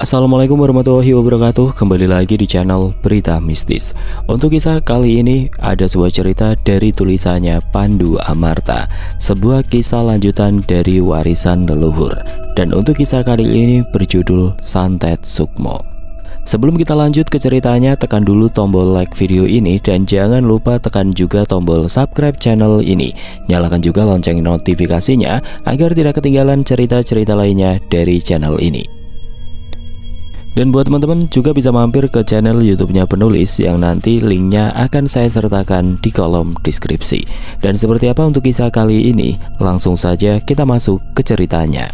Assalamualaikum warahmatullahi wabarakatuh. Kembali lagi di channel Berita Mistis. Untuk kisah kali ini ada sebuah cerita dari tulisannya Pandu Amarta, sebuah kisah lanjutan dari warisan leluhur. Dan untuk kisah kali ini berjudul Santet Sukmo. Sebelum kita lanjut ke ceritanya, tekan dulu tombol like video ini dan jangan lupa tekan juga tombol subscribe channel ini. Nyalakan juga lonceng notifikasinya agar tidak ketinggalan cerita-cerita lainnya dari channel ini. Dan buat teman-teman juga bisa mampir ke channel YouTube-nya penulis yang nanti linknya akan saya sertakan di kolom deskripsi. Dan seperti apa untuk kisah kali ini? Langsung saja kita masuk ke ceritanya.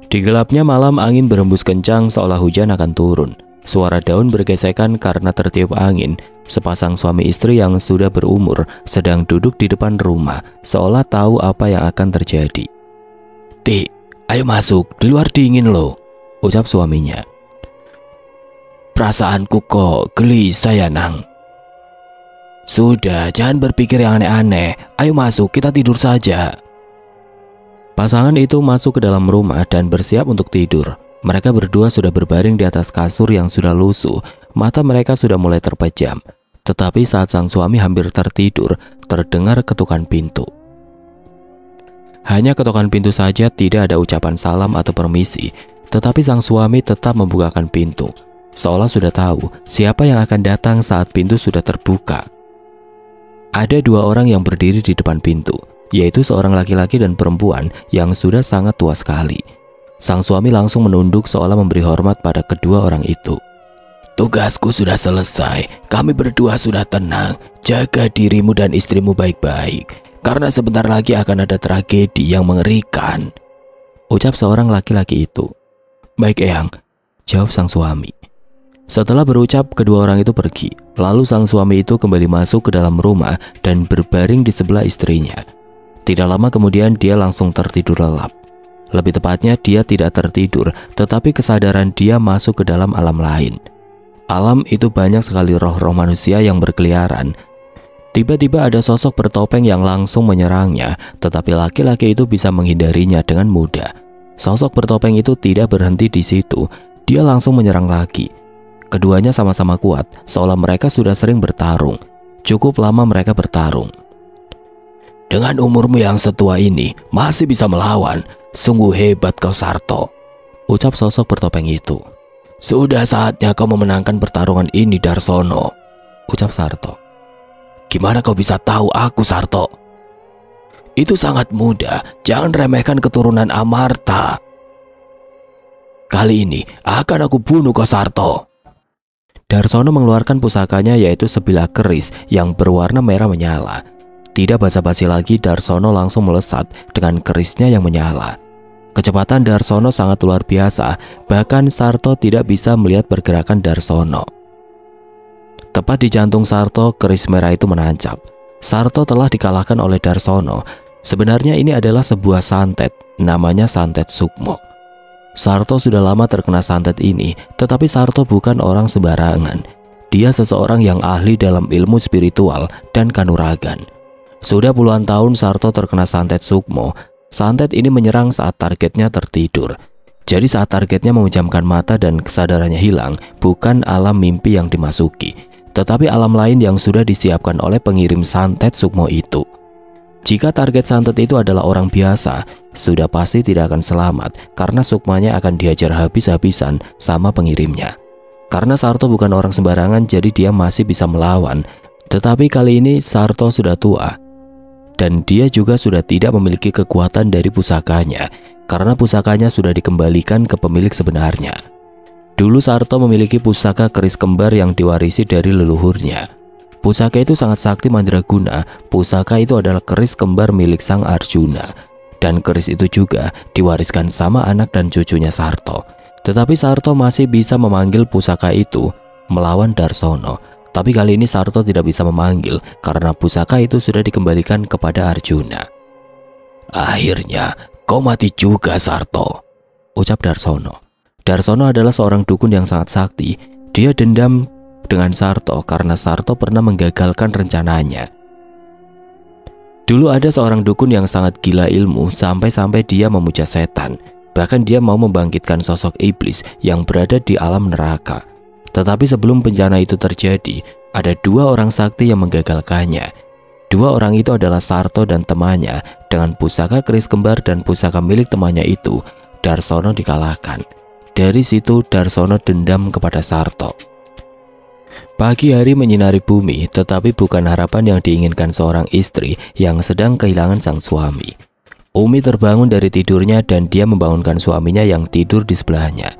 Di gelapnya malam, angin berembus kencang seolah hujan akan turun. Suara daun bergesekan karena tertiup angin. Sepasang suami istri yang sudah berumur sedang duduk di depan rumah, seolah tahu apa yang akan terjadi. "Ti, ayo masuk, di luar dingin loh," ucap suaminya. "Perasaanku kok gelisah ya, Nang." "Sudah, jangan berpikir yang aneh-aneh. Ayo masuk, kita tidur saja." Pasangan itu masuk ke dalam rumah dan bersiap untuk tidur. Mereka berdua sudah berbaring di atas kasur yang sudah lusuh. Mata mereka sudah mulai terpejam. Tetapi saat sang suami hampir tertidur, terdengar ketukan pintu. Hanya ketukan pintu saja, tidak ada ucapan salam atau permisi. Tetapi sang suami tetap membukakan pintu, seolah sudah tahu siapa yang akan datang saat pintu sudah terbuka. Ada dua orang yang berdiri di depan pintu, yaitu seorang laki-laki dan perempuan yang sudah sangat tua sekali. Sang suami langsung menunduk seolah memberi hormat pada kedua orang itu. "Tugasku sudah selesai. Kami berdua sudah tenang. Jaga dirimu dan istrimu baik-baik, karena sebentar lagi akan ada tragedi yang mengerikan," ucap seorang laki-laki itu. "Baik, Eyang," jawab sang suami. Setelah berucap, kedua orang itu pergi. Lalu sang suami itu kembali masuk ke dalam rumah dan berbaring di sebelah istrinya. Tidak lama kemudian dia langsung tertidur lelap. Lebih tepatnya dia tidak tertidur, tetapi kesadaran dia masuk ke dalam alam lain. Alam itu banyak sekali roh-roh manusia yang berkeliaran. Tiba-tiba ada sosok bertopeng yang langsung menyerangnya, tetapi laki-laki itu bisa menghindarinya dengan mudah. Sosok bertopeng itu tidak berhenti di situ, dia langsung menyerang lagi. Keduanya sama-sama kuat, seolah mereka sudah sering bertarung. Cukup lama mereka bertarung. "Dengan umurmu yang setua ini masih bisa melawan. Sungguh hebat kau, Sarto," ucap sosok bertopeng itu. "Sudah saatnya kau memenangkan pertarungan ini, Darsono," ucap Sarto. "Gimana kau bisa tahu aku, Sarto?" "Itu sangat mudah. Jangan remehkan keturunan Amarta. Kali ini akan aku bunuh kau, Sarto." Darsono mengeluarkan pusakanya, yaitu sebilah keris yang berwarna merah menyala. Tidak basa-basi lagi, Darsono langsung melesat dengan kerisnya yang menyala. Kecepatan Darsono sangat luar biasa, bahkan Sarto tidak bisa melihat pergerakan Darsono. Tepat di jantung Sarto, keris merah itu menancap. Sarto telah dikalahkan oleh Darsono. Sebenarnya ini adalah sebuah santet, namanya Santet Sukmo. Sarto sudah lama terkena santet ini, tetapi Sarto bukan orang sembarangan. Dia seseorang yang ahli dalam ilmu spiritual dan kanuragan. Sudah puluhan tahun Sarto terkena santet Sukmo. Santet ini menyerang saat targetnya tertidur. Jadi saat targetnya memejamkan mata dan kesadarannya hilang, bukan alam mimpi yang dimasuki, tetapi alam lain yang sudah disiapkan oleh pengirim santet Sukmo itu. Jika target santet itu adalah orang biasa, sudah pasti tidak akan selamat karena sukmanya akan dihajar habis-habisan sama pengirimnya. Karena Sarto bukan orang sembarangan, jadi dia masih bisa melawan. Tetapi kali ini Sarto sudah tua, dan dia juga sudah tidak memiliki kekuatan dari pusakanya, karena pusakanya sudah dikembalikan ke pemilik sebenarnya. Dulu Sarto memiliki pusaka keris kembar yang diwarisi dari leluhurnya. Pusaka itu sangat sakti mandraguna. Pusaka itu adalah keris kembar milik sang Arjuna, dan keris itu juga diwariskan sama anak dan cucunya Sarto. Tetapi Sarto masih bisa memanggil pusaka itu melawan Darsono. Tapi kali ini Sarto tidak bisa memanggil karena pusaka itu sudah dikembalikan kepada Arjuna. "Akhirnya kau mati juga, Sarto," ucap Darsono. Darsono adalah seorang dukun yang sangat sakti. Dia dendam dengan Sarto karena Sarto pernah menggagalkan rencananya. Dulu ada seorang dukun yang sangat gila ilmu sampai-sampai dia memuja setan. Bahkan dia mau membangkitkan sosok iblis yang berada di alam neraka. Tetapi sebelum bencana itu terjadi, ada dua orang sakti yang menggagalkannya. Dua orang itu adalah Sarto dan temannya. Dengan pusaka keris kembar dan pusaka milik temannya itu, Darsono dikalahkan. Dari situ Darsono dendam kepada Sarto. Pagi hari menyinari bumi, tetapi bukan harapan yang diinginkan seorang istri yang sedang kehilangan sang suami. Umi terbangun dari tidurnya dan dia membangunkan suaminya yang tidur di sebelahnya.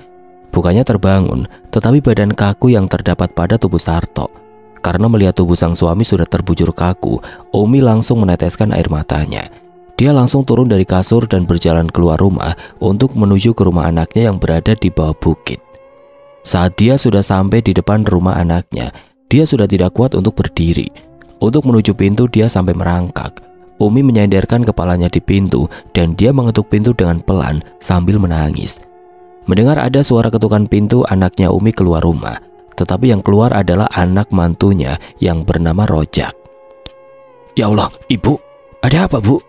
Bukannya terbangun, tetapi badan kaku yang terdapat pada tubuh Sarto. Karena melihat tubuh sang suami sudah terbujur kaku, Umi langsung meneteskan air matanya. Dia langsung turun dari kasur dan berjalan keluar rumah untuk menuju ke rumah anaknya yang berada di bawah bukit. Saat dia sudah sampai di depan rumah anaknya, dia sudah tidak kuat untuk berdiri. Untuk menuju pintu dia sampai merangkak. Umi menyandarkan kepalanya di pintu dan dia mengetuk pintu dengan pelan sambil menangis. Mendengar ada suara ketukan pintu, anaknya Umi keluar rumah. Tetapi yang keluar adalah anak mantunya yang bernama Rojak. "Ya Allah, Ibu, ada apa, Bu?"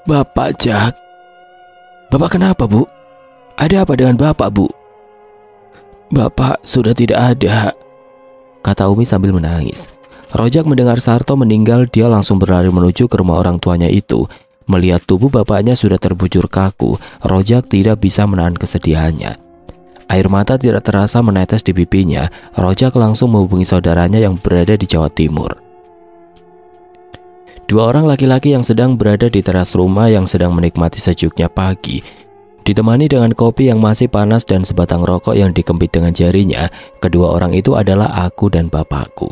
Bapak Jak. "Bapak kenapa, Bu? Ada apa dengan Bapak, Bu?" "Bapak sudah tidak ada," kata Umi sambil menangis. Rojak mendengar Sarto meninggal, dia langsung berlari menuju ke rumah orang tuanya itu. Melihat tubuh bapaknya sudah terbujur kaku, Rojak tidak bisa menahan kesedihannya. Air mata tidak terasa menetes di pipinya. Rojak langsung menghubungi saudaranya yang berada di Jawa Timur. Dua orang laki-laki yang sedang berada di teras rumah yang sedang menikmati sejuknya pagi. Ditemani dengan kopi yang masih panas dan sebatang rokok yang dikempit dengan jarinya, kedua orang itu adalah aku dan bapakku.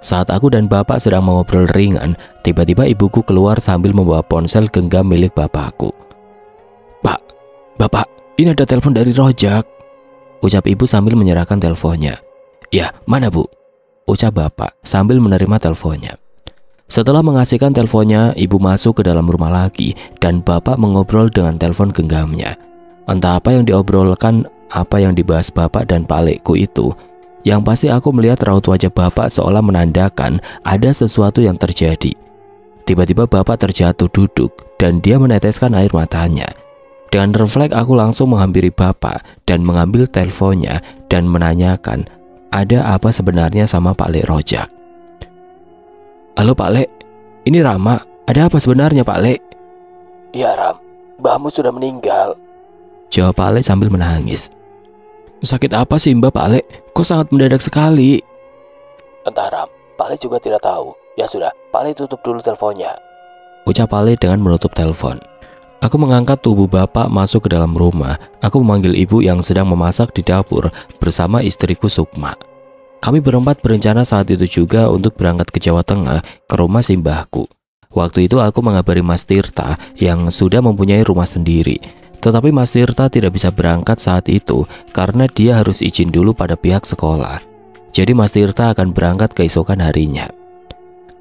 Saat aku dan bapak sedang mengobrol ringan, tiba-tiba ibuku keluar sambil membawa ponsel genggam milik bapakku. "Pak, Bapak, ini ada telepon dari Rojak," ucap ibu sambil menyerahkan teleponnya. "Ya, mana, Bu?" ucap bapak sambil menerima teleponnya. Setelah mengasihkan teleponnya, ibu masuk ke dalam rumah lagi dan bapak mengobrol dengan telepon genggamnya. Entah apa yang diobrolkan, apa yang dibahas bapak dan palekku itu. Yang pasti aku melihat raut wajah bapak seolah menandakan ada sesuatu yang terjadi. Tiba-tiba bapak terjatuh duduk dan dia meneteskan air matanya. Dengan refleks aku langsung menghampiri bapak dan mengambil teleponnya dan menanyakan ada apa sebenarnya sama Pak Lek Rojak. "Halo Pak Lek, ini Rama, ada apa sebenarnya Pak Lek?" "Ya Ram, mbahmu sudah meninggal," jawab Pak Lek sambil menangis. "Sakit apa sih Mbak Pak Lek? Kok sangat mendadak sekali?" "Entah Ram, Pak Lek juga tidak tahu. Ya sudah, Pak Lek tutup dulu teleponnya," ucap Pak Lek dengan menutup telepon. Aku mengangkat tubuh bapak masuk ke dalam rumah. Aku memanggil ibu yang sedang memasak di dapur bersama istriku Sukma. Kami berempat berencana saat itu juga untuk berangkat ke Jawa Tengah ke rumah simbahku. Waktu itu aku mengabari Mas Tirta yang sudah mempunyai rumah sendiri. Tetapi Mas Tirta tidak bisa berangkat saat itu karena dia harus izin dulu pada pihak sekolah. Jadi Mas Tirta akan berangkat keesokan harinya.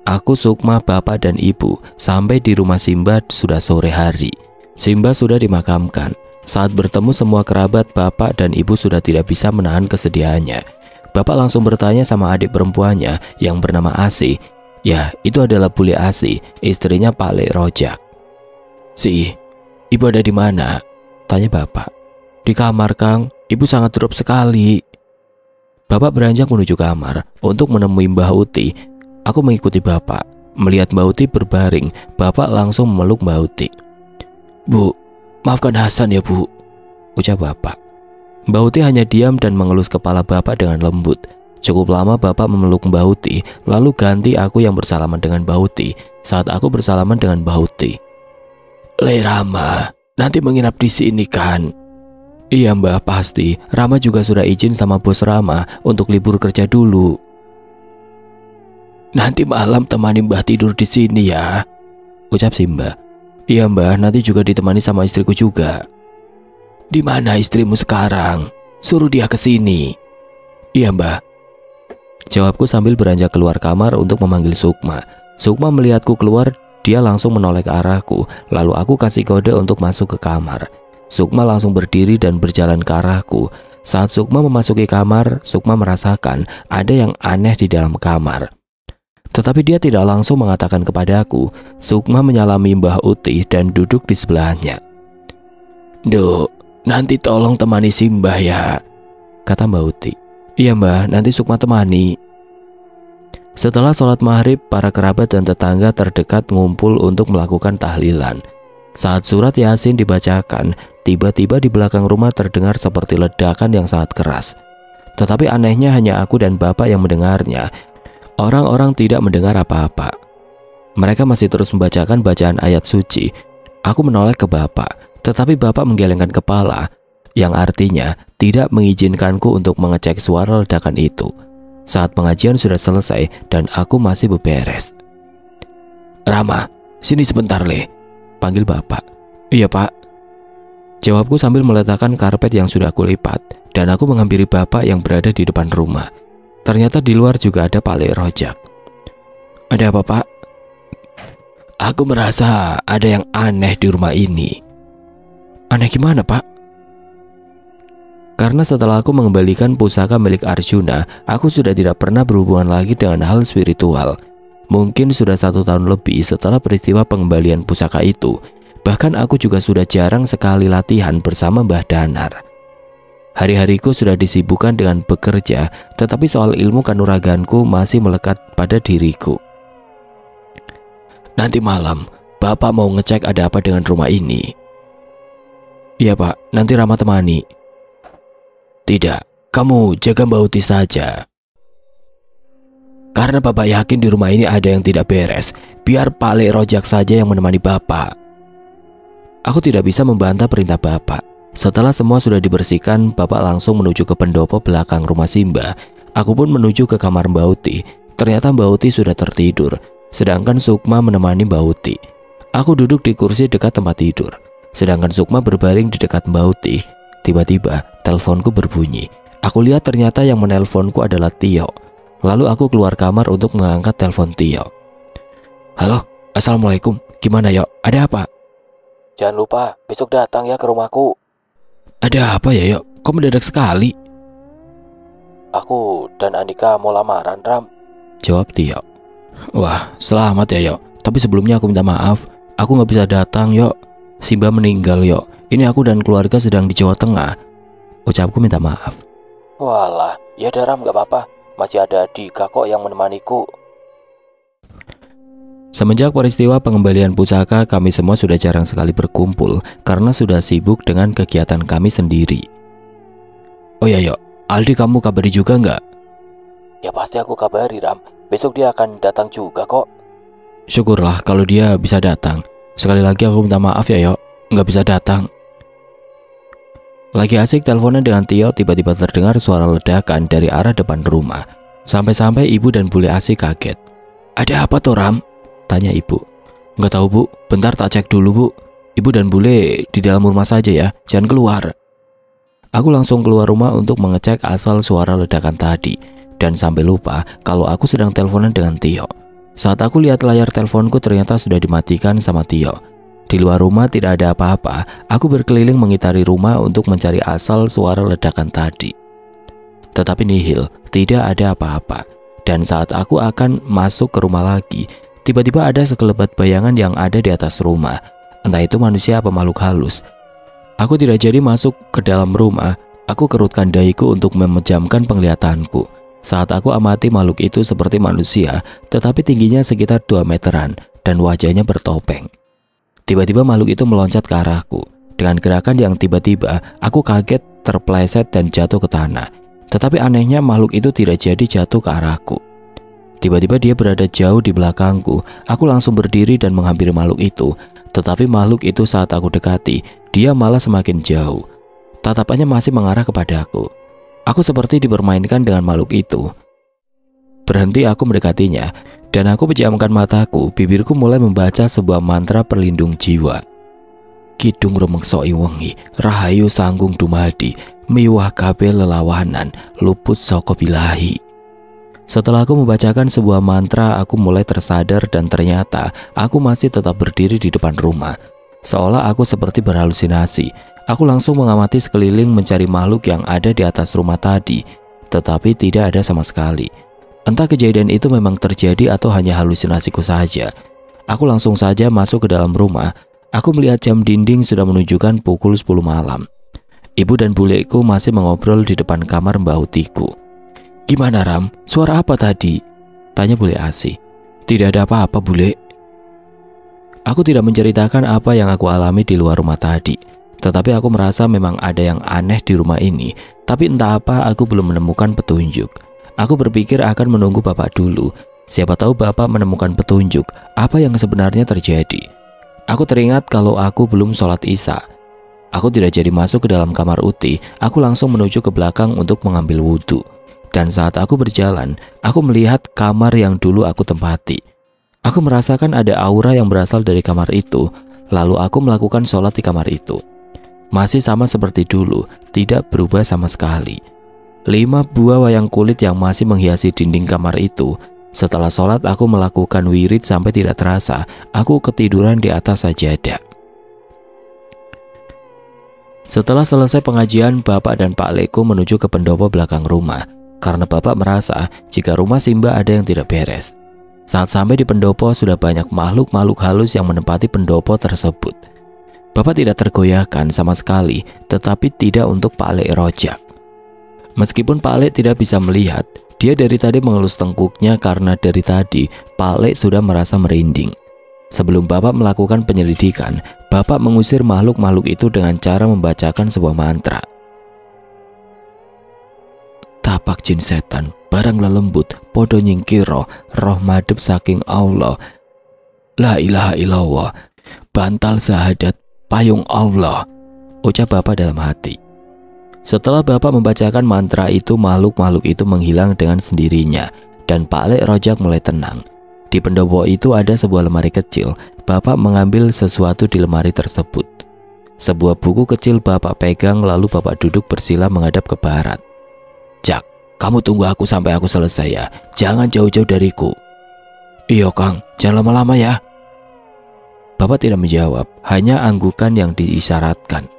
Aku, Sukma, bapak dan ibu sampai di rumah Simbah sudah sore hari. Simbah sudah dimakamkan. Saat bertemu semua kerabat, bapak dan ibu sudah tidak bisa menahan kesedihannya. Bapak langsung bertanya sama adik perempuannya yang bernama Asih. Ya, itu adalah Bule Asih, istrinya Pak Lek Rojak. "Si, ibu ada di mana?" tanya bapak. "Di kamar, Kang. Ibu sangat drop sekali." Bapak beranjak menuju kamar untuk menemui Mbah Uti. Aku mengikuti bapak. Melihat Mbah Uti berbaring, bapak langsung memeluk Mbah Uti. "Bu, maafkan Hasan ya Bu," ucap bapak. Mbah Uti hanya diam dan mengelus kepala bapak dengan lembut. Cukup lama bapak memeluk Mbah Uti, lalu ganti aku yang bersalaman dengan Mbah Uti. Saat aku bersalaman dengan Mbah Uti, "Le Rama, nanti menginap di sini kan?" "Iya Mbah, pasti. Rama juga sudah izin sama bos Rama untuk libur kerja dulu." "Nanti malam temani Mbah tidur di sini ya," ucap Simbah. "Iya Mbah, nanti juga ditemani sama istriku juga." "Di mana istrimu sekarang? Suruh dia ke sini." "Iya Mbah," jawabku sambil beranjak keluar kamar untuk memanggil Sukma. Sukma melihatku keluar dia langsung menoleh ke arahku. Lalu aku kasih kode untuk masuk ke kamar. Sukma langsung berdiri dan berjalan ke arahku. Saat Sukma memasuki kamar, Sukma merasakan ada yang aneh di dalam kamar. Tetapi dia tidak langsung mengatakan kepadaku. Sukma menyalami Mbah Uti dan duduk di sebelahnya. "Duh, nanti tolong temani si Mbah ya," kata Mbah Uti. "Iya Mbah, nanti Sukma temani." Setelah sholat maghrib, para kerabat dan tetangga terdekat ngumpul untuk melakukan tahlilan. Saat surat Yasin dibacakan, tiba-tiba di belakang rumah terdengar seperti ledakan yang sangat keras. Tetapi anehnya hanya aku dan bapak yang mendengarnya. Orang-orang tidak mendengar apa-apa. Mereka masih terus membacakan bacaan ayat suci. Aku menoleh ke bapak, tetapi bapak menggelengkan kepala, yang artinya tidak mengizinkanku untuk mengecek suara ledakan itu. Saat pengajian sudah selesai dan aku masih beberes. "Rama, sini sebentar Le," panggil bapak. "Iya pak," jawabku sambil meletakkan karpet yang sudah aku lipat, dan aku menghampiri bapak yang berada di depan rumah. Ternyata di luar juga ada Pak Lek Rojak. "Ada apa pak?" "Aku merasa ada yang aneh di rumah ini." "Aneh gimana pak?" Karena setelah aku mengembalikan pusaka milik Arjuna, aku sudah tidak pernah berhubungan lagi dengan hal spiritual. Mungkin sudah 1 tahun lebih setelah peristiwa pengembalian pusaka itu. Bahkan aku juga sudah jarang sekali latihan bersama Mbah Danar. Hari-hariku sudah disibukkan dengan bekerja, tetapi soal ilmu kanuraganku masih melekat pada diriku. "Nanti malam, Bapak mau ngecek ada apa dengan rumah ini." "Iya pak, nanti Rama temani." "Tidak, kamu jaga Mbak Uti saja. Karena Bapak yakin di rumah ini ada yang tidak beres. Biar Pak Lek Rojak saja yang menemani Bapak." Aku tidak bisa membantah perintah Bapak. Setelah semua sudah dibersihkan, Bapak langsung menuju ke pendopo belakang rumah Simba. Aku pun menuju ke kamar Mbak Uti. Ternyata Mbak Uti sudah tertidur, sedangkan Sukma menemani Mbak Uti. Aku duduk di kursi dekat tempat tidur, sedangkan Sukma berbaring di dekat Mbak Uti. Tiba-tiba teleponku berbunyi. Aku lihat ternyata yang menelponku adalah Tio. Lalu aku keluar kamar untuk mengangkat telepon Tio. "Halo, assalamualaikum. Gimana Yok? Ada apa?" "Jangan lupa besok datang ya ke rumahku." "Ada apa ya Yok? Kok mendadak sekali?" "Aku dan Andika mau lamaran Ram," jawab Tio. "Wah, selamat ya Yok. Tapi sebelumnya aku minta maaf. Aku gak bisa datang Yok. Simba meninggal Yok. Ini aku dan keluarga sedang di Jawa Tengah," ucapku minta maaf. "Walah, ya udah Ram, gak apa-apa. Masih ada Dika kok yang menemaniku." Semenjak peristiwa pengembalian pusaka, kami semua sudah jarang sekali berkumpul karena sudah sibuk dengan kegiatan kami sendiri. "Oh ya Yok, Aldi kamu kabari juga nggak?" "Ya pasti aku kabari Ram. Besok dia akan datang juga kok." "Syukurlah kalau dia bisa datang. Sekali lagi aku minta maaf ya Yok, nggak bisa datang." Lagi asik teleponan dengan Tio, tiba-tiba terdengar suara ledakan dari arah depan rumah. Sampai-sampai ibu dan bule asik kaget. "Ada apa toh Ram?" tanya ibu. "Nggak tahu bu, bentar tak cek dulu bu. Ibu dan bule di dalam rumah saja ya, jangan keluar." Aku langsung keluar rumah untuk mengecek asal suara ledakan tadi, dan sampai lupa kalau aku sedang teleponan dengan Tio. Saat aku lihat layar teleponku ternyata sudah dimatikan sama Tio. Di luar rumah tidak ada apa-apa. Aku berkeliling mengitari rumah untuk mencari asal suara ledakan tadi. Tetapi nihil, tidak ada apa-apa. Dan saat aku akan masuk ke rumah lagi, tiba-tiba ada sekelebat bayangan yang ada di atas rumah. Entah itu manusia apa makhluk halus. Aku tidak jadi masuk ke dalam rumah. Aku kerutkan dahiku untuk memejamkan penglihatanku. Saat aku amati makhluk itu seperti manusia, tetapi tingginya sekitar 2 meteran dan wajahnya bertopeng. Tiba-tiba makhluk itu meloncat ke arahku. Dengan gerakan yang tiba-tiba, aku kaget, terpleset dan jatuh ke tanah. Tetapi anehnya makhluk itu tidak jadi jatuh ke arahku. Tiba-tiba dia berada jauh di belakangku. Aku langsung berdiri dan menghampiri makhluk itu. Tetapi makhluk itu saat aku dekati, dia malah semakin jauh. Tatapannya masih mengarah kepadaku. Aku seperti dipermainkan dengan makhluk itu. Berhenti aku mendekatinya, dan aku pejamkan mataku. Bibirku mulai membaca sebuah mantra perlindung jiwa. Kidung rumengso wengi, rahayu sanggung dumadi, miwah kabeh lelawanan, luput saka bilahi. Setelah aku membacakan sebuah mantra, aku mulai tersadar dan ternyata aku masih tetap berdiri di depan rumah. Seolah aku seperti berhalusinasi. Aku langsung mengamati sekeliling mencari makhluk yang ada di atas rumah tadi, tetapi tidak ada sama sekali. Entah kejadian itu memang terjadi atau hanya halusinasiku saja. Aku langsung saja masuk ke dalam rumah. Aku melihat jam dinding sudah menunjukkan pukul 10 malam. Ibu dan bulekku masih mengobrol di depan kamar Mbak Utiku. "Gimana Ram? Suara apa tadi?" tanya Bule Asih. "Tidak ada apa-apa Bule." Aku tidak menceritakan apa yang aku alami di luar rumah tadi. Tetapi aku merasa memang ada yang aneh di rumah ini. Tapi entah apa aku belum menemukan petunjuk. Aku berpikir akan menunggu Bapak dulu. Siapa tahu Bapak menemukan petunjuk apa yang sebenarnya terjadi. Aku teringat kalau aku belum sholat Isya. Aku tidak jadi masuk ke dalam kamar Uti. Aku langsung menuju ke belakang untuk mengambil wudhu. Dan saat aku berjalan, aku melihat kamar yang dulu aku tempati. Aku merasakan ada aura yang berasal dari kamar itu. Lalu aku melakukan sholat di kamar itu. Masih sama seperti dulu, tidak berubah sama sekali. 5 buah wayang kulit yang masih menghiasi dinding kamar itu. Setelah sholat aku melakukan wirid sampai tidak terasa, aku ketiduran di atas sajadah. Setelah selesai pengajian, Bapak dan Pak Leko menuju ke pendopo belakang rumah. Karena Bapak merasa jika rumah Simba ada yang tidak beres. Saat sampai di pendopo sudah banyak makhluk-makhluk halus yang menempati pendopo tersebut. Bapak tidak tergoyahkan sama sekali, tetapi tidak untuk Pak Lek Rojak. Meskipun Pak Lek tidak bisa melihat, dia dari tadi mengelus tengkuknya karena dari tadi Pak Lek sudah merasa merinding. Sebelum Bapak melakukan penyelidikan, Bapak mengusir makhluk-makhluk itu dengan cara membacakan sebuah mantra. "Tapak jin setan, barang lelembut, podo nyingkiro, roh madep saking Allah. La ilaha illallah, bantal sahadat, payung Allah," ucap Bapak dalam hati. Setelah Bapak membacakan mantra itu, makhluk-makhluk itu menghilang dengan sendirinya dan Pak Lek Rojak mulai tenang. Di pendopo itu ada sebuah lemari kecil. Bapak mengambil sesuatu di lemari tersebut. Sebuah buku kecil Bapak pegang lalu Bapak duduk bersila menghadap ke barat. "Jak, kamu tunggu aku sampai aku selesai ya. Jangan jauh-jauh dariku." "Iya Kang, jangan lama-lama ya." Bapak tidak menjawab, hanya anggukan yang diisyaratkan.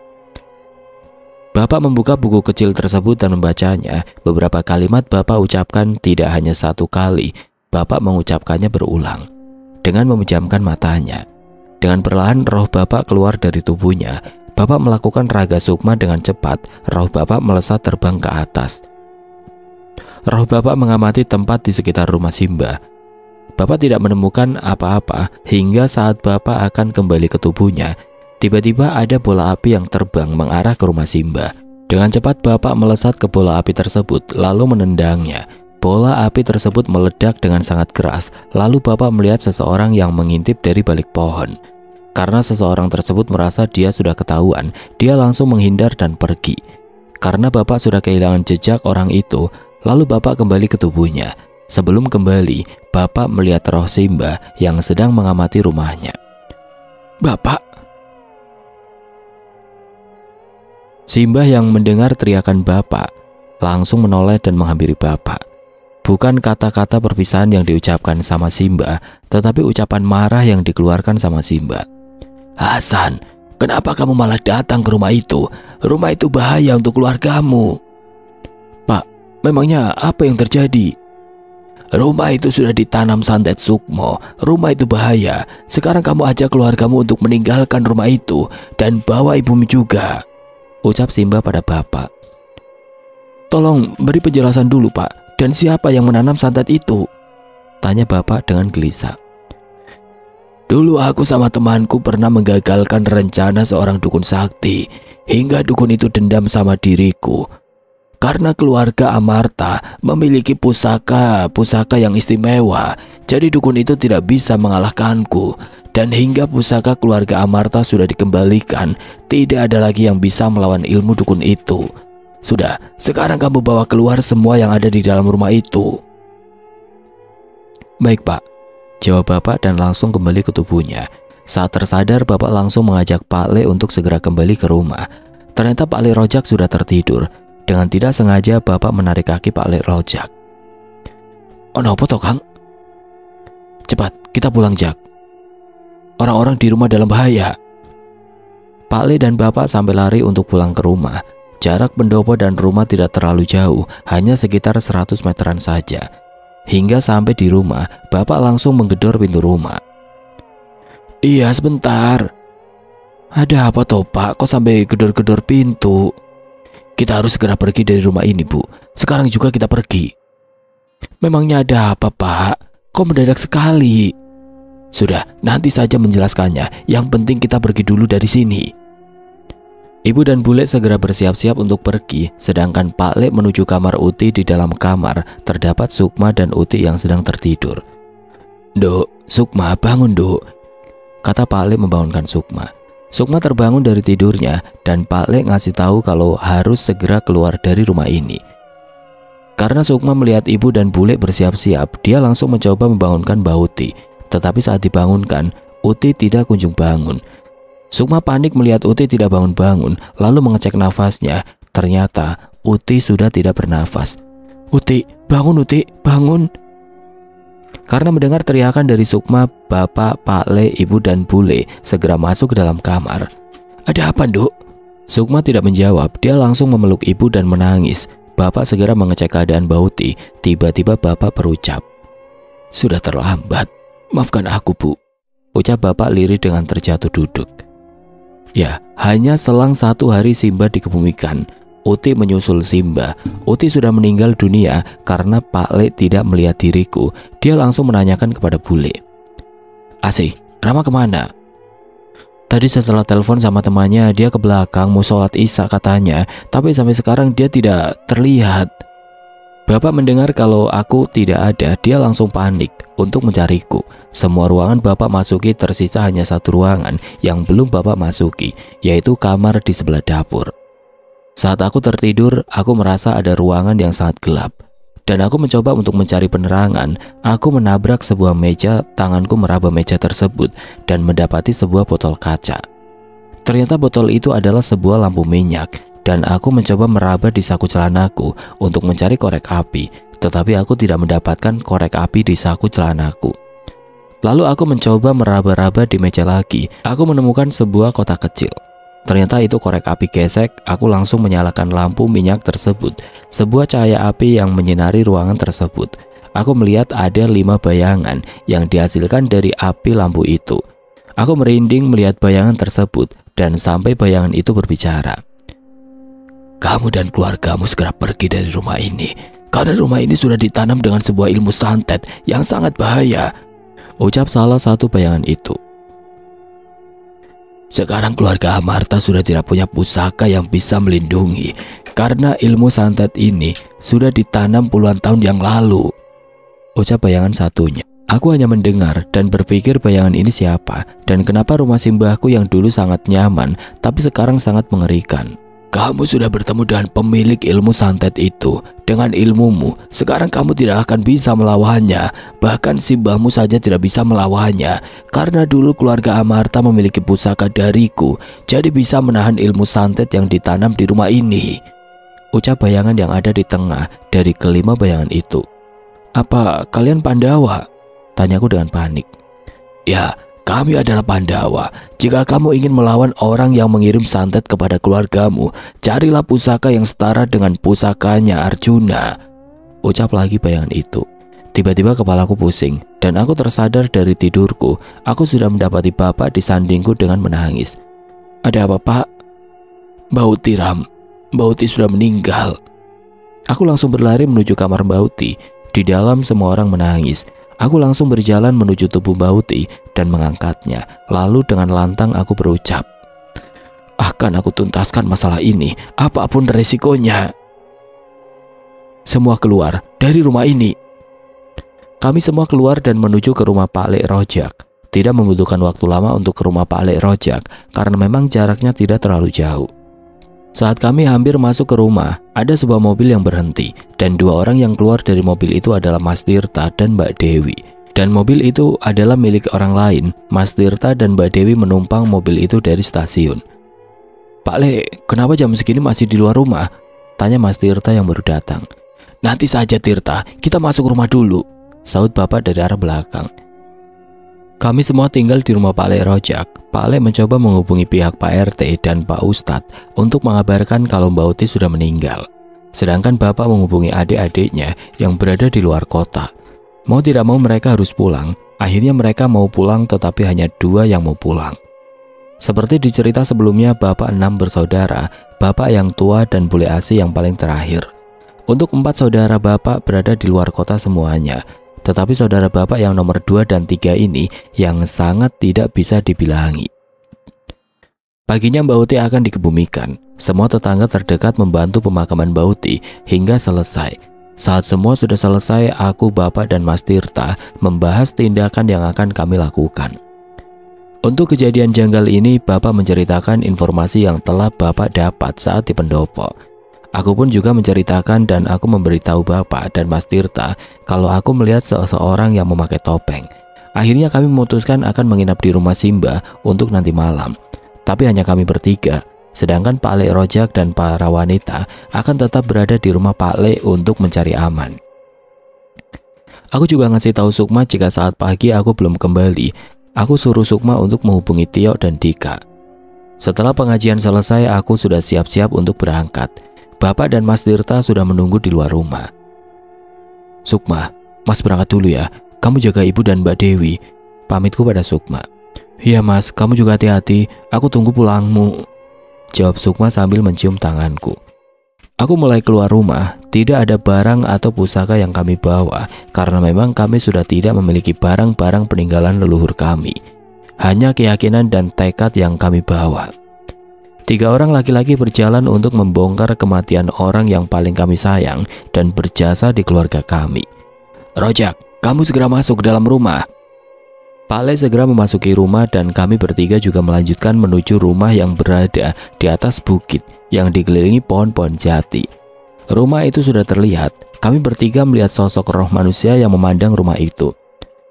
Bapak membuka buku kecil tersebut dan membacanya. Beberapa kalimat Bapak ucapkan tidak hanya satu kali. Bapak mengucapkannya berulang. Dengan memejamkan matanya. Dengan perlahan roh Bapak keluar dari tubuhnya. Bapak melakukan raga sukma dengan cepat. Roh Bapak melesat terbang ke atas. Roh Bapak mengamati tempat di sekitar rumah Simba. Bapak tidak menemukan apa-apa hingga saat Bapak akan kembali ke tubuhnya. Tiba-tiba ada bola api yang terbang mengarah ke rumah Simba. Dengan cepat Bapak melesat ke bola api tersebut lalu menendangnya. Bola api tersebut meledak dengan sangat keras. Lalu Bapak melihat seseorang yang mengintip dari balik pohon. Karena seseorang tersebut merasa dia sudah ketahuan, dia langsung menghindar dan pergi. Karena Bapak sudah kehilangan jejak orang itu, lalu Bapak kembali ke tubuhnya. Sebelum kembali, Bapak melihat roh Simba yang sedang mengamati rumahnya. "Bapak!" Simba yang mendengar teriakan Bapak langsung menoleh dan menghampiri Bapak. Bukan kata-kata perpisahan yang diucapkan sama Simba, tetapi ucapan marah yang dikeluarkan sama Simba. "Hasan, kenapa kamu malah datang ke rumah itu? Rumah itu bahaya untuk keluargamu." "Pak, memangnya apa yang terjadi?" "Rumah itu sudah ditanam santet sukmo. Rumah itu bahaya. Sekarang kamu ajak keluargamu untuk meninggalkan rumah itu dan bawa ibumu juga," ucap Simba pada Bapak. "Tolong beri penjelasan dulu Pak. Dan siapa yang menanam santet itu?" tanya Bapak dengan gelisah. "Dulu aku sama temanku pernah menggagalkan rencana seorang dukun sakti. Hingga dukun itu dendam sama diriku. Karena keluarga Amarta memiliki pusaka yang istimewa. Jadi dukun itu tidak bisa mengalahkanku. Dan hingga pusaka keluarga Amarta sudah dikembalikan, tidak ada lagi yang bisa melawan ilmu dukun itu. Sudah, sekarang kamu bawa keluar semua yang ada di dalam rumah itu." "Baik Pak," jawab Bapak dan langsung kembali ke tubuhnya. Saat tersadar, Bapak langsung mengajak Pak Le untuk segera kembali ke rumah. Ternyata Pak Le Rojak sudah tertidur. Dengan tidak sengaja Bapak menarik kaki Pak Le Rojak. Ono apa toh, Kang? Cepat, kita pulang, Jak. Orang-orang di rumah dalam bahaya. Pak Le dan Bapak sampai lari untuk pulang ke rumah. Jarak pendopo dan rumah tidak terlalu jauh, hanya sekitar 100 meteran saja. Hingga sampai di rumah, Bapak langsung menggedor pintu rumah. Iya, sebentar. Ada apa toh, Pak? Kok sampai gedor-gedor pintu? Kita harus segera pergi dari rumah ini, Bu. Sekarang juga kita pergi. Memangnya ada apa, Pak? Kok mendadak sekali? Sudah, nanti saja menjelaskannya. Yang penting kita pergi dulu dari sini. Ibu dan Bule segera bersiap-siap untuk pergi, sedangkan Pak Le menuju kamar Uti. Di dalam kamar terdapat Sukma dan Uti yang sedang tertidur. Duk, Sukma, bangun, Duk, kata Pak Le membangunkan Sukma. Sukma terbangun dari tidurnya dan Pak Le ngasih tahu kalau harus segera keluar dari rumah ini. Karena Sukma melihat ibu dan Bule bersiap-siap, dia langsung mencoba membangunkan Mbak Uti. Tetapi saat dibangunkan, Uti tidak kunjung bangun. Sukma panik melihat Uti tidak bangun-bangun, lalu mengecek nafasnya. Ternyata Uti sudah tidak bernafas. Uti, bangun Uti, bangun. Karena mendengar teriakan dari Sukma, Bapak, Pak Le, Ibu dan Bule segera masuk ke dalam kamar. Ada apa, Duk? Sukma tidak menjawab, dia langsung memeluk ibu dan menangis. Bapak segera mengecek keadaan Mbak Uti. Tiba-tiba Bapak berucap, sudah terlambat, maafkan aku, Bu, ucap Bapak lirih dengan terjatuh duduk. Ya, hanya selang 1 hari Simba dikebumikan. Uti menyusul Simba. Uti sudah meninggal dunia karena Pak Le tidak melihat diriku. Dia langsung menanyakan kepada Bule. Asih, Rama kemana? Tadi setelah telepon sama temannya, dia ke belakang mau sholat isya katanya. Tapi sampai sekarang dia tidak terlihat. Bapak mendengar kalau aku tidak ada, dia langsung panik untuk mencariku. Semua ruangan Bapak masuki, tersisa hanya 1 ruangan yang belum Bapak masuki, yaitu kamar di sebelah dapur. Saat aku tertidur, aku merasa ada ruangan yang sangat gelap. Dan aku mencoba untuk mencari penerangan. Aku menabrak sebuah meja, tanganku meraba meja tersebut dan mendapati sebuah botol kaca. Ternyata botol itu adalah sebuah lampu minyak. Dan aku mencoba meraba di saku celanaku untuk mencari korek api, tetapi aku tidak mendapatkan korek api di saku celanaku. Lalu aku mencoba meraba-raba di meja lagi. Aku menemukan sebuah kotak kecil. Ternyata itu korek api gesek. Aku langsung menyalakan lampu minyak tersebut. Sebuah cahaya api yang menyinari ruangan tersebut. Aku melihat ada 5 bayangan yang dihasilkan dari api lampu itu. Aku merinding melihat bayangan tersebut dan sampai bayangan itu berbicara. Kamu dan keluargamu segera pergi dari rumah ini, karena rumah ini sudah ditanam dengan sebuah ilmu santet yang sangat bahaya, ucap salah satu bayangan itu. Sekarang keluarga Amarta sudah tidak punya pusaka yang bisa melindungi, karena ilmu santet ini sudah ditanam puluhan tahun yang lalu, ucap bayangan satunya. Aku hanya mendengar dan berpikir bayangan ini siapa, dan kenapa rumah simbahku yang dulu sangat nyaman, tapi sekarang sangat mengerikan. Kamu sudah bertemu dengan pemilik ilmu santet itu. Dengan ilmumu, sekarang kamu tidak akan bisa melawannya. Bahkan simbahmu saja tidak bisa melawannya. Karena dulu keluarga Amarta memiliki pusaka dariku, jadi bisa menahan ilmu santet yang ditanam di rumah ini, ucap bayangan yang ada di tengah dari kelima bayangan itu. Apa kalian Pandawa? Tanyaku dengan panik. Ya, kami adalah Pandawa. Jika kamu ingin melawan orang yang mengirim santet kepada keluargamu, carilah pusaka yang setara dengan pusakanya Arjuna, ucap lagi bayangan itu. Tiba-tiba kepalaku pusing dan aku tersadar dari tidurku. Aku sudah mendapati Bapak di sandingku dengan menangis. Ada apa, Pak? Mbak Uti, Ram. Mbak Uti sudah meninggal. Aku langsung berlari menuju kamar Mbak Uti. Di dalam semua orang menangis. Aku langsung berjalan menuju tubuh Mbak Uti dan mengangkatnya. Lalu dengan lantang aku berucap, akan aku tuntaskan masalah ini, apapun resikonya. Semua keluar dari rumah ini. Kami semua keluar dan menuju ke rumah Pak Le Rojak. Tidak membutuhkan waktu lama untuk ke rumah Pak Le Rojak, karena memang jaraknya tidak terlalu jauh. Saat kami hampir masuk ke rumah, ada sebuah mobil yang berhenti, dan 2 orang yang keluar dari mobil itu adalah Mas Tirta dan Mbak Dewi. Dan mobil itu adalah milik orang lain. Mas Tirta dan Mbak Dewi menumpang mobil itu dari stasiun. Pak Le, kenapa jam segini masih di luar rumah? Tanya Mas Tirta yang baru datang. Nanti saja Tirta, kita masuk rumah dulu. Saut bapak dari arah belakang. Kami semua tinggal di rumah Pak Lek Rojak. Pak Lek mencoba menghubungi pihak Pak RT dan Pak Ustadz untuk mengabarkan kalau Mbak Uti sudah meninggal. Sedangkan bapak menghubungi adik-adiknya yang berada di luar kota. Mau tidak mau mereka harus pulang. Akhirnya mereka mau pulang, tetapi hanya 2 yang mau pulang. Seperti di cerita sebelumnya, bapak 6 bersaudara, bapak yang tua dan bule Asi yang paling terakhir. Untuk 4 saudara bapak berada di luar kota semuanya. Tetapi saudara bapak yang nomor 2 dan 3 ini yang sangat tidak bisa dibilangi. Paginya Mbak Uti akan dikebumikan. Semua tetangga terdekat membantu pemakaman Mbak Uti hingga selesai. Saat semua sudah selesai, aku, bapak, dan Mas Tirta membahas tindakan yang akan kami lakukan. Untuk kejadian janggal ini, bapak menceritakan informasi yang telah bapak dapat saat di pendopo. Aku pun juga menceritakan dan aku memberitahu bapak dan Mas Tirta kalau aku melihat seseorang yang memakai topeng. Akhirnya kami memutuskan akan menginap di rumah Simba untuk nanti malam. Tapi hanya kami bertiga, sedangkan Pak Lek Rojak dan para wanita akan tetap berada di rumah Pak Lek untuk mencari aman. Aku juga ngasih tahu Sukma jika saat pagi aku belum kembali, aku suruh Sukma untuk menghubungi Tio dan Dika. Setelah pengajian selesai, aku sudah siap-siap untuk berangkat. Bapak dan Mas Tirta sudah menunggu di luar rumah. Sukma, Mas berangkat dulu ya. Kamu jaga ibu dan Mbak Dewi. Pamitku pada Sukma. Iya Mas, kamu juga hati-hati. Aku tunggu pulangmu, jawab Sukma sambil mencium tanganku. Aku mulai keluar rumah. Tidak ada barang atau pusaka yang kami bawa, karena memang kami sudah tidak memiliki barang-barang peninggalan leluhur kami. Hanya keyakinan dan tekad yang kami bawa. 3 orang laki-laki berjalan untuk membongkar kematian orang yang paling kami sayang dan berjasa di keluarga kami. Rojak, kamu segera masuk ke dalam rumah. Pak Lek segera memasuki rumah dan kami bertiga juga melanjutkan menuju rumah yang berada di atas bukit yang dikelilingi pohon-pohon jati. Rumah itu sudah terlihat. Kami bertiga melihat sosok roh manusia yang memandang rumah itu.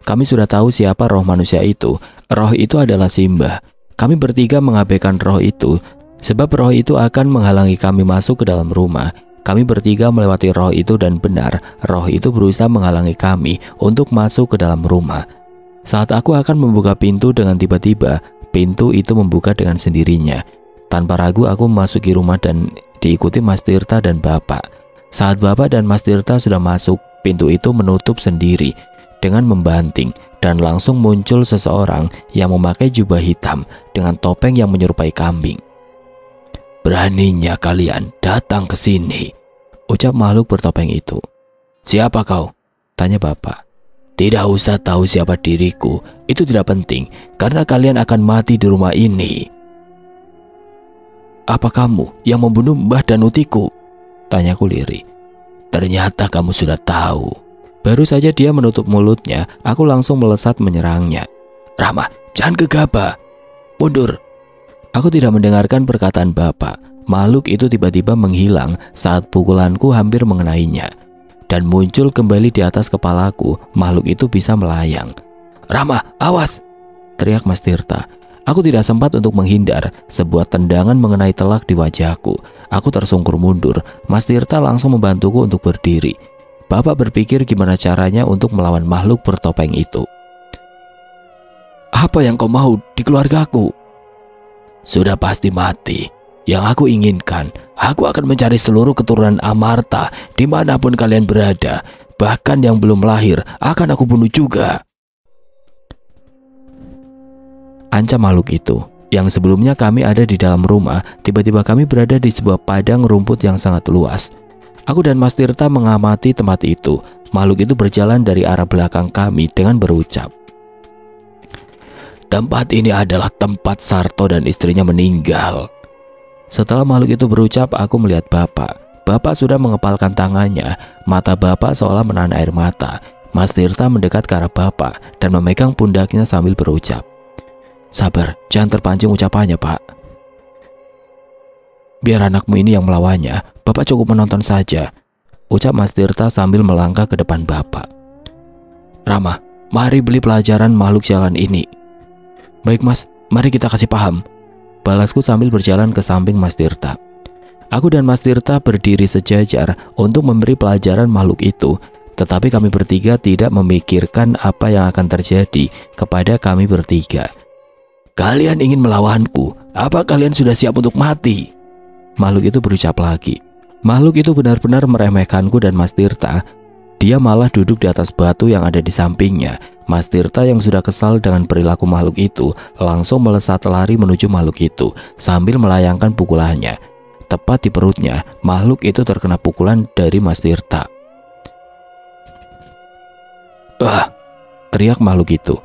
Kami sudah tahu siapa roh manusia itu. Roh itu adalah Simba. Kami bertiga mengabaikan roh itu, sebab roh itu akan menghalangi kami masuk ke dalam rumah. Kami bertiga melewati roh itu dan benar, roh itu berusaha menghalangi kami untuk masuk ke dalam rumah. Saat aku akan membuka pintu, dengan tiba-tiba pintu itu membuka dengan sendirinya. Tanpa ragu aku memasuki rumah dan diikuti Mas Tirta dan bapak. Saat bapak dan Mas Tirta sudah masuk, pintu itu menutup sendiri dengan membanting dan langsung muncul seseorang yang memakai jubah hitam dengan topeng yang menyerupai kambing. Beraninya kalian datang ke sini, ucap makhluk bertopeng itu. Siapa kau? Tanya bapak. Tidak usah tahu siapa diriku, itu tidak penting, karena kalian akan mati di rumah ini. Apa kamu yang membunuh Mbah Danutiku? Tanyaku lirih. Ternyata kamu sudah tahu. Baru saja dia menutup mulutnya, aku langsung melesat menyerangnya. Rama, jangan gegabah. Mundur. Aku tidak mendengarkan perkataan bapak. Makhluk itu tiba-tiba menghilang saat pukulanku hampir mengenainya. Dan muncul kembali di atas kepalaku. Makhluk itu bisa melayang. Rama, awas! Teriak Mas Tirta. Aku tidak sempat untuk menghindar. Sebuah tendangan mengenai telak di wajahku. Aku tersungkur mundur. Mas Tirta langsung membantuku untuk berdiri. Bapak berpikir gimana caranya untuk melawan makhluk bertopeng itu. Apa yang kau mau di keluargaku? Sudah pasti mati. Yang aku inginkan, aku akan mencari seluruh keturunan Amarta dimanapun kalian berada. Bahkan yang belum lahir akan aku bunuh juga. Ancam makhluk itu. Yang sebelumnya kami ada di dalam rumah, tiba-tiba kami berada di sebuah padang rumput yang sangat luas. Aku dan Mas Tirta mengamati tempat itu. Makhluk itu berjalan dari arah belakang kami dengan berucap, tempat ini adalah tempat Sarto dan istrinya meninggal. Setelah makhluk itu berucap, aku melihat bapak. Bapak sudah mengepalkan tangannya. Mata bapak seolah menahan air mata. Mas Tirta mendekat ke arah bapak dan memegang pundaknya sambil berucap, sabar, jangan terpancing ucapannya, Pak. Biar anakmu ini yang melawannya, bapak cukup menonton saja, ucap Mas Tirta sambil melangkah ke depan bapak. Rama, mari beli pelajaran makhluk sialan ini. Baik Mas, mari kita kasih paham, balasku sambil berjalan ke samping Mas Tirta. Aku dan Mas Tirta berdiri sejajar untuk memberi pelajaran makhluk itu. Tetapi kami bertiga tidak memikirkan apa yang akan terjadi kepada kami bertiga. "Kalian ingin melawanku? Apa kalian sudah siap untuk mati?" Makhluk itu berucap lagi. Makhluk itu benar-benar meremehkanku dan Mas Tirta. Dia malah duduk di atas batu yang ada di sampingnya. Mas Tirta yang sudah kesal dengan perilaku makhluk itu langsung melesat lari menuju makhluk itu sambil melayangkan pukulannya. Tepat di perutnya, makhluk itu terkena pukulan dari Mas Tirta. "Ah!" teriak makhluk itu.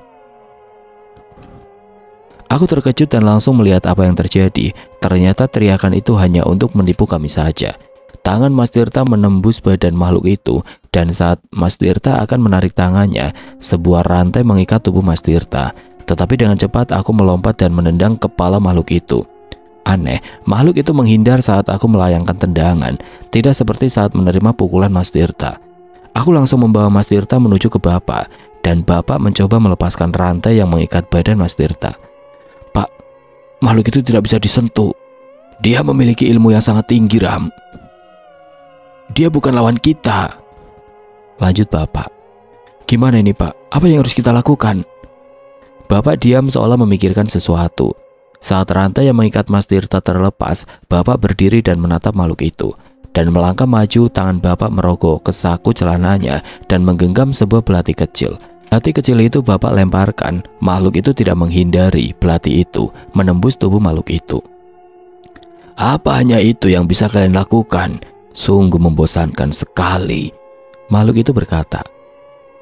Aku terkejut dan langsung melihat apa yang terjadi. Ternyata teriakan itu hanya untuk menipu kami saja. Tangan Mas Tirta menembus badan makhluk itu, dan saat Mas Tirta akan menarik tangannya, sebuah rantai mengikat tubuh Mas Tirta. Tetapi dengan cepat aku melompat dan menendang kepala makhluk itu. Aneh, makhluk itu menghindar saat aku melayangkan tendangan, tidak seperti saat menerima pukulan Mas Tirta. Aku langsung membawa Mas Tirta menuju ke Bapak, dan Bapak mencoba melepaskan rantai yang mengikat badan Mas Tirta. "Pak, makhluk itu tidak bisa disentuh. Dia memiliki ilmu yang sangat tinggi, Ram. Dia bukan lawan kita," lanjut Bapak. "Gimana ini, Pak? Apa yang harus kita lakukan?" Bapak diam seolah memikirkan sesuatu. Saat rantai yang mengikat Mas Tirta terlepas, Bapak berdiri dan menatap makhluk itu. Dan melangkah maju, tangan Bapak merogoh ke saku celananya dan menggenggam sebuah belati kecil. Belati kecil itu Bapak lemparkan. Makhluk itu tidak menghindari belati itu, menembus tubuh makhluk itu. "Apa hanya itu yang bisa kalian lakukan? Sungguh membosankan sekali," makhluk itu berkata.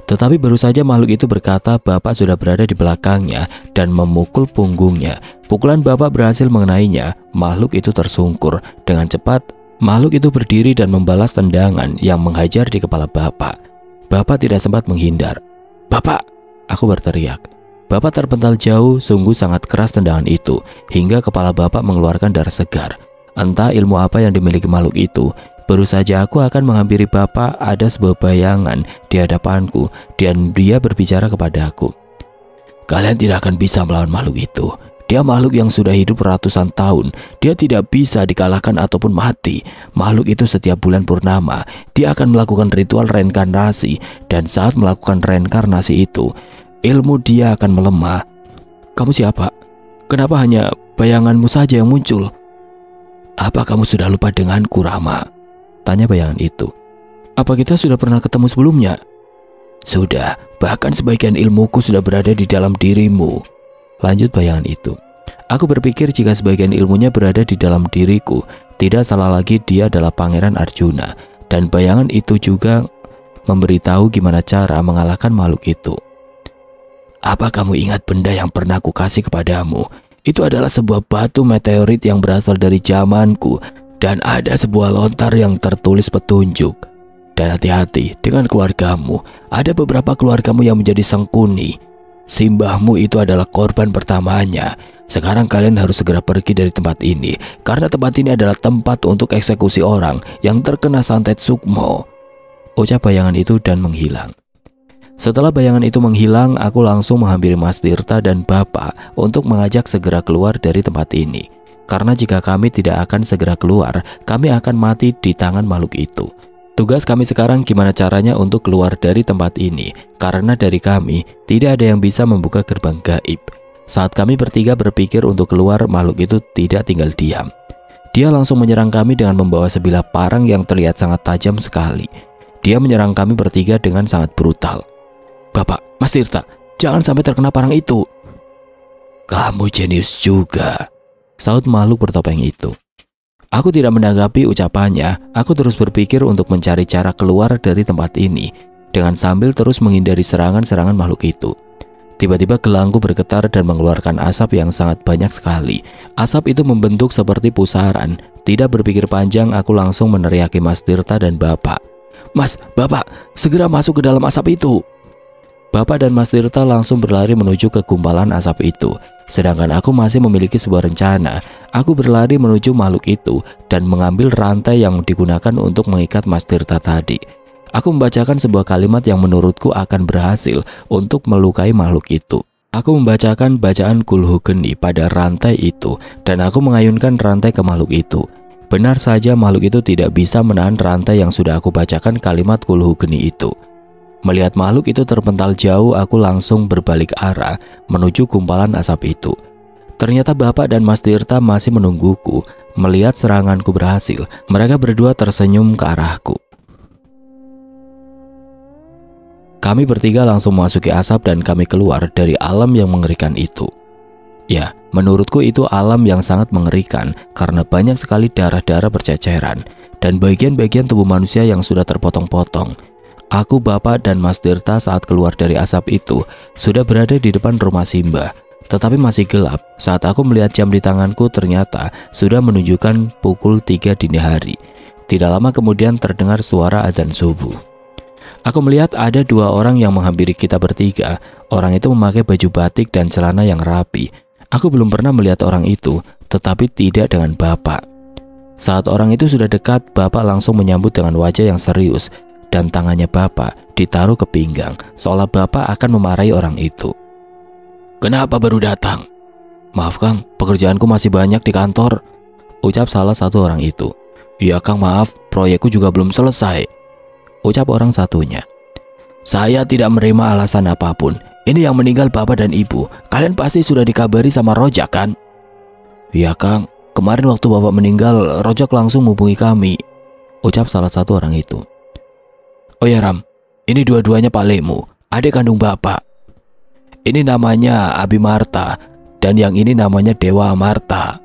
Tetapi baru saja makhluk itu berkata, Bapak sudah berada di belakangnya dan memukul punggungnya. Pukulan Bapak berhasil mengenainya. Makhluk itu tersungkur. Dengan cepat, makhluk itu berdiri dan membalas tendangan yang menghajar di kepala Bapak. Bapak tidak sempat menghindar. "Bapak!" aku berteriak. Bapak terpental jauh, sungguh sangat keras tendangan itu, hingga kepala Bapak mengeluarkan darah segar. Entah ilmu apa yang dimiliki makhluk itu. Baru saja aku akan menghampiri Bapak, ada sebuah bayangan di hadapanku dan dia berbicara kepadaku. "Kalian tidak akan bisa melawan makhluk itu. Dia makhluk yang sudah hidup ratusan tahun. Dia tidak bisa dikalahkan ataupun mati. Makhluk itu setiap bulan purnama, dia akan melakukan ritual reinkarnasi, dan saat melakukan reinkarnasi itu, ilmu dia akan melemah." "Kamu siapa? Kenapa hanya bayanganmu saja yang muncul?" "Apa kamu sudah lupa denganku, Rama?" tanya bayangan itu. "Apa kita sudah pernah ketemu sebelumnya?" "Sudah, bahkan sebagian ilmuku sudah berada di dalam dirimu," lanjut bayangan itu. Aku berpikir jika sebagian ilmunya berada di dalam diriku, tidak salah lagi dia adalah Pangeran Arjuna. Dan bayangan itu juga memberitahu gimana cara mengalahkan makhluk itu. "Apa kamu ingat benda yang pernah kukasih kepadamu? Itu adalah sebuah batu meteorit yang berasal dari zamanku. Dan ada sebuah lontar yang tertulis petunjuk. Dan hati-hati dengan keluargamu. Ada beberapa keluargamu yang menjadi sengkuni. Simbahmu itu adalah korban pertamanya. Sekarang kalian harus segera pergi dari tempat ini, karena tempat ini adalah tempat untuk eksekusi orang yang terkena santet sukmo," ucap bayangan itu dan menghilang. Setelah bayangan itu menghilang, aku langsung menghampiri Mas Tirta dan Bapak untuk mengajak segera keluar dari tempat ini. Karena jika kami tidak akan segera keluar, kami akan mati di tangan makhluk itu. Tugas kami sekarang gimana caranya untuk keluar dari tempat ini, karena dari kami tidak ada yang bisa membuka gerbang gaib. Saat kami bertiga berpikir untuk keluar, makhluk itu tidak tinggal diam. Dia langsung menyerang kami dengan membawa sebilah parang yang terlihat sangat tajam sekali. Dia menyerang kami bertiga dengan sangat brutal. "Bapak, Mas Tirta, jangan sampai terkena parang itu." "Kamu jenius juga," saut makhluk bertopeng itu. Aku tidak menanggapi ucapannya. Aku terus berpikir untuk mencari cara keluar dari tempat ini, dengan sambil terus menghindari serangan-serangan makhluk itu. Tiba-tiba gelangku bergetar dan mengeluarkan asap yang sangat banyak sekali. Asap itu membentuk seperti pusaran. Tidak berpikir panjang, aku langsung meneriaki Mas Tirta dan Bapak. "Mas, Bapak, segera masuk ke dalam asap itu." Bapak dan Mas Tirta langsung berlari menuju ke gumpalan asap itu. Sedangkan aku masih memiliki sebuah rencana. Aku berlari menuju makhluk itu dan mengambil rantai yang digunakan untuk mengikat Mas Tirta tadi. Aku membacakan sebuah kalimat yang menurutku akan berhasil untuk melukai makhluk itu. Aku membacakan bacaan kulhu geni pada rantai itu dan aku mengayunkan rantai ke makhluk itu. Benar saja makhluk itu tidak bisa menahan rantai yang sudah aku bacakan kalimat kulhu geni itu. Melihat makhluk itu terpental jauh, aku langsung berbalik arah menuju gumpalan asap itu. Ternyata Bapak dan Mas Tirta masih menungguku. Melihat seranganku berhasil, mereka berdua tersenyum ke arahku. Kami bertiga langsung memasuki asap dan kami keluar dari alam yang mengerikan itu. Ya, menurutku itu alam yang sangat mengerikan karena banyak sekali darah-darah berceceran dan bagian-bagian tubuh manusia yang sudah terpotong-potong. Aku, Bapak, dan Mas Tirta saat keluar dari asap itu sudah berada di depan rumah Simbah. Tetapi masih gelap saat aku melihat jam di tanganku ternyata sudah menunjukkan pukul 3 dini hari. Tidak lama kemudian terdengar suara azan subuh. Aku melihat ada 2 orang yang menghampiri kita bertiga. Orang itu memakai baju batik dan celana yang rapi. Aku belum pernah melihat orang itu, tetapi tidak dengan Bapak. Saat orang itu sudah dekat, Bapak langsung menyambut dengan wajah yang serius. Dan tangannya Bapak ditaruh ke pinggang, seolah Bapak akan memarahi orang itu. "Kenapa baru datang?" "Maaf Kang, pekerjaanku masih banyak di kantor," ucap salah satu orang itu. "Iya Kang, maaf, proyekku juga belum selesai," ucap orang satunya. "Saya tidak menerima alasan apapun. Ini yang meninggal Bapak dan Ibu. Kalian pasti sudah dikabari sama Rojak kan?" "Iya Kang, kemarin waktu Bapak meninggal, Rojak langsung menghubungi kami," ucap salah satu orang itu. "Oh ya Ram, ini dua-duanya Pak Lemu, adik kandung Bapak. Ini namanya Abi Marta, dan yang ini namanya Dewa Marta.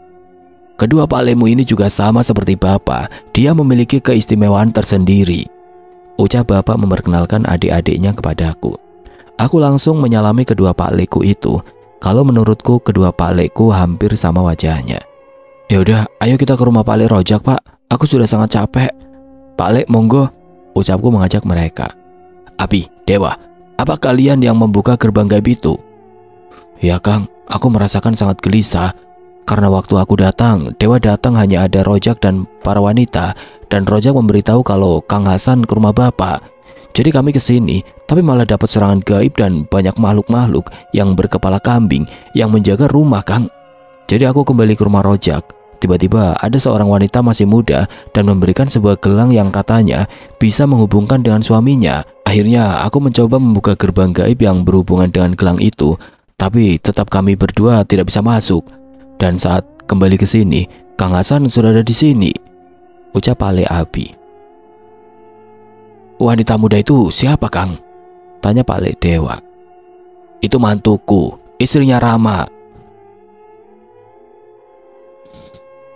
Kedua Pak Lemu ini juga sama seperti Bapak, dia memiliki keistimewaan tersendiri," ucap Bapak memperkenalkan adik-adiknya kepadaku. Aku langsung menyalami kedua Pak Leku itu. Kalau menurutku kedua Pak Leku hampir sama wajahnya. "Ya udah, ayo kita ke rumah Pak Le Rojak Pak, aku sudah sangat capek." "Pak Le, monggo," ucapku mengajak mereka. "Abi, Dewa, apa kalian yang membuka gerbang gaib itu?" "Ya Kang, aku merasakan sangat gelisah. Karena waktu aku datang, Dewa datang hanya ada Rojak dan para wanita. Dan Rojak memberitahu kalau Kang Hasan ke rumah Bapak. Jadi kami kesini, tapi malah dapat serangan gaib dan banyak makhluk-makhluk yang berkepala kambing yang menjaga rumah Kang. Jadi aku kembali ke rumah Rojak. Tiba-tiba ada seorang wanita masih muda dan memberikan sebuah gelang yang katanya bisa menghubungkan dengan suaminya. Akhirnya aku mencoba membuka gerbang gaib yang berhubungan dengan gelang itu, tapi tetap kami berdua tidak bisa masuk. Dan saat kembali ke sini, Kang Hasan sudah ada di sini," ucap Ale Abi. "Wanita muda itu siapa Kang?" tanya Pak Le Dewa. "Itu mantuku, istrinya Rama.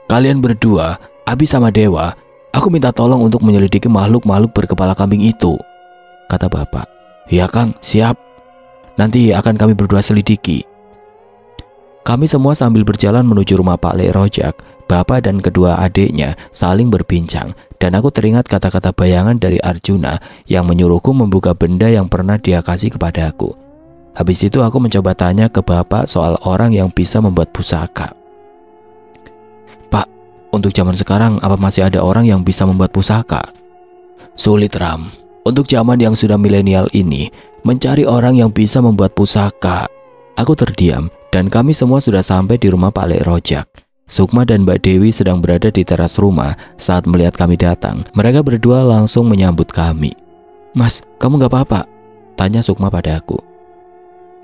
Kalian berdua, Abi sama Dewa, aku minta tolong untuk menyelidiki makhluk-makhluk berkepala kambing itu," kata Bapak. "Ya Kang, siap. Nanti akan kami berdua selidiki." Kami semua sambil berjalan menuju rumah Pak Le Rojak. Bapak dan kedua adiknya saling berbincang, dan aku teringat kata-kata bayangan dari Arjuna yang menyuruhku membuka benda yang pernah dia kasih kepadaku. Habis itu aku mencoba tanya ke Bapak soal orang yang bisa membuat pusaka. "Pak, untuk zaman sekarang apa masih ada orang yang bisa membuat pusaka?" "Sulit Ram, untuk zaman yang sudah milenial ini mencari orang yang bisa membuat pusaka." Aku terdiam dan kami semua sudah sampai di rumah Pak Le Rojak. Sukma dan Mbak Dewi sedang berada di teras rumah saat melihat kami datang. Mereka berdua langsung menyambut kami. "Mas, kamu gak apa-apa?" tanya Sukma padaku.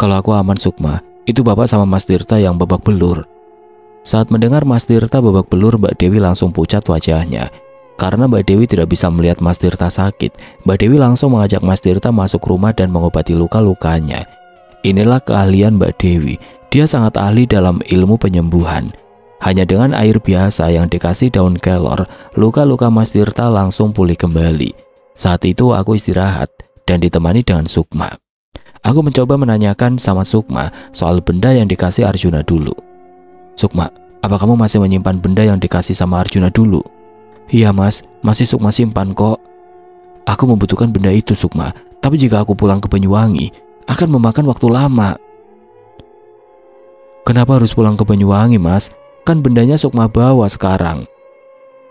"Kalau aku aman Sukma, itu Bapak sama Mas Tirta yang babak belur." Saat mendengar Mas Tirta babak belur, Mbak Dewi langsung pucat wajahnya. Karena Mbak Dewi tidak bisa melihat Mas Tirta sakit, Mbak Dewi langsung mengajak Mas Tirta masuk rumah dan mengobati luka-lukanya. Inilah keahlian Mbak Dewi. Dia sangat ahli dalam ilmu penyembuhan. Hanya dengan air biasa yang dikasih daun kelor, luka-luka Mas Tirta langsung pulih kembali. Saat itu aku istirahat dan ditemani dengan Sukma. Aku mencoba menanyakan sama Sukma soal benda yang dikasih Arjuna dulu. "Sukma, apa kamu masih menyimpan benda yang dikasih sama Arjuna dulu?" "Iya Mas, masih Sukma simpan kok." "Aku membutuhkan benda itu Sukma, tapi jika aku pulang ke Banyuwangi akan memakan waktu lama." "Kenapa harus pulang ke Banyuwangi Mas? Kan bendanya Sukma bawa sekarang."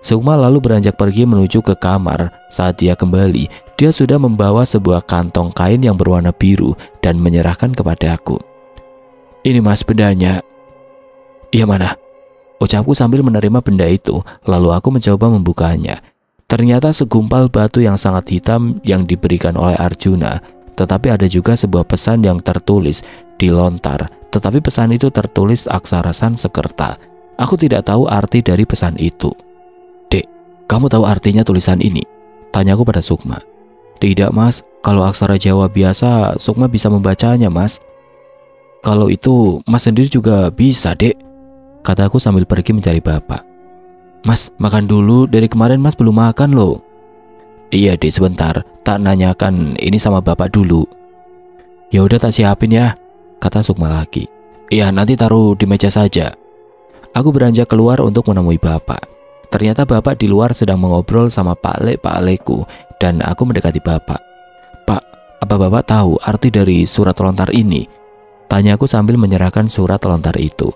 Sukma lalu beranjak pergi menuju ke kamar. Saat dia kembali, dia sudah membawa sebuah kantong kain yang berwarna biru dan menyerahkan kepadaku. "Ini Mas bendanya." "Iya mana?" ucapku sambil menerima benda itu. Lalu aku mencoba membukanya. Ternyata segumpal batu yang sangat hitam yang diberikan oleh Arjuna. tetapi ada juga sebuah pesan yang tertulis di lontar, tetapi pesan itu tertulis aksara Sanskerta. Aku tidak tahu arti dari pesan itu. "Dek, kamu tahu artinya tulisan ini?" tanyaku pada Sukma. "Tidak mas, kalau aksara Jawa biasa Sukma bisa membacanya mas." "Kalau itu mas sendiri juga bisa dek," kataku sambil pergi mencari bapak. "Mas, makan dulu, dari kemarin mas belum makan loh." "Iya dek, sebentar, tak nanyakan ini sama bapak dulu." "Ya udah tak siapin ya," kata Sukma lagi. "Iya nanti taruh di meja saja." Aku beranjak keluar untuk menemui bapak. Ternyata bapak di luar sedang mengobrol sama Pak Lekku dan aku mendekati bapak. "Pak, apa bapak tahu arti dari surat lontar ini?" tanyaku sambil menyerahkan surat lontar itu.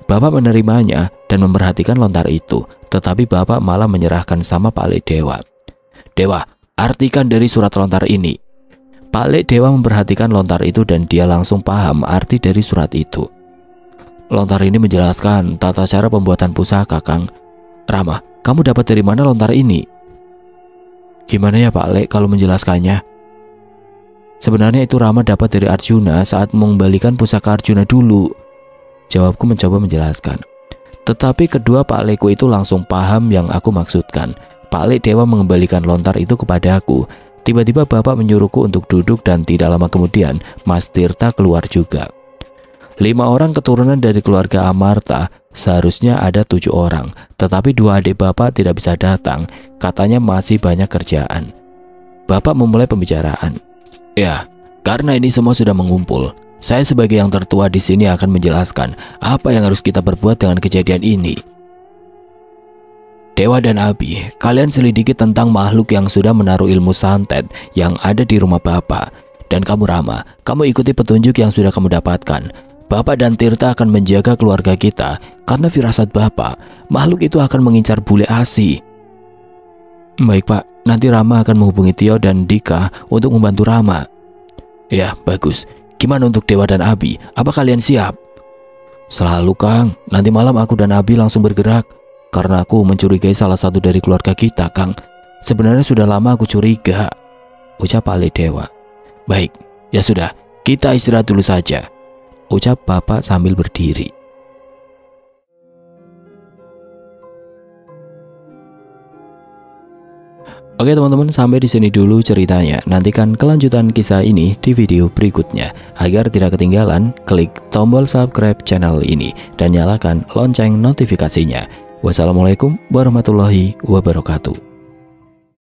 Bapak menerimanya dan memperhatikan lontar itu, tetapi bapak malah menyerahkan sama Pak Lek Dewa. "Dewa, artikan dari surat lontar ini." Pak Lek Dewa memperhatikan lontar itu dan dia langsung paham arti dari surat itu. "Lontar ini menjelaskan tata cara pembuatan pusaka, Kang." "Rama, kamu dapat dari mana lontar ini?" "Gimana ya Pak Lek kalau menjelaskannya?" "Sebenarnya itu Rama dapat dari Arjuna saat mengembalikan pusaka Arjuna dulu," jawabku mencoba menjelaskan. Tetapi kedua Pak Lekku itu langsung paham yang aku maksudkan. Pak Lek Dewa mengembalikan lontar itu kepadaku. Tiba-tiba bapak menyuruhku untuk duduk dan tidak lama kemudian Mas Tirta keluar juga. 5 orang keturunan dari keluarga Amarta, seharusnya ada 7 orang, tetapi 2 adik bapak tidak bisa datang, katanya masih banyak kerjaan. Bapak memulai pembicaraan. "Ya, karena ini semua sudah mengumpul, saya sebagai yang tertua di sini akan menjelaskan apa yang harus kita perbuat dengan kejadian ini. Dewa dan Abi, kalian selidiki tentang makhluk yang sudah menaruh ilmu santet yang ada di rumah Bapak. Dan kamu Rama, kamu ikuti petunjuk yang sudah kamu dapatkan. Bapak dan Tirta akan menjaga keluarga kita, karena firasat Bapak, makhluk itu akan mengincar bule asi." "Baik Pak, nanti Rama akan menghubungi Tio dan Dika untuk membantu Rama." "Ya, bagus. Gimana untuk Dewa dan Abi? Apa kalian siap?" "Selalu Kang, nanti malam aku dan Abi langsung bergerak. Karena aku mencurigai salah satu dari keluarga kita Kang. Sebenarnya sudah lama aku curiga," ucap Pak Lek Dewa. "Baik, ya sudah, kita istirahat dulu saja," ucap bapak sambil berdiri. Oke teman-teman, sampai di sini dulu ceritanya. Nantikan kelanjutan kisah ini di video berikutnya. Agar tidak ketinggalan, klik tombol subscribe channel ini dan nyalakan lonceng notifikasinya. Wassalamualaikum warahmatullahi wabarakatuh.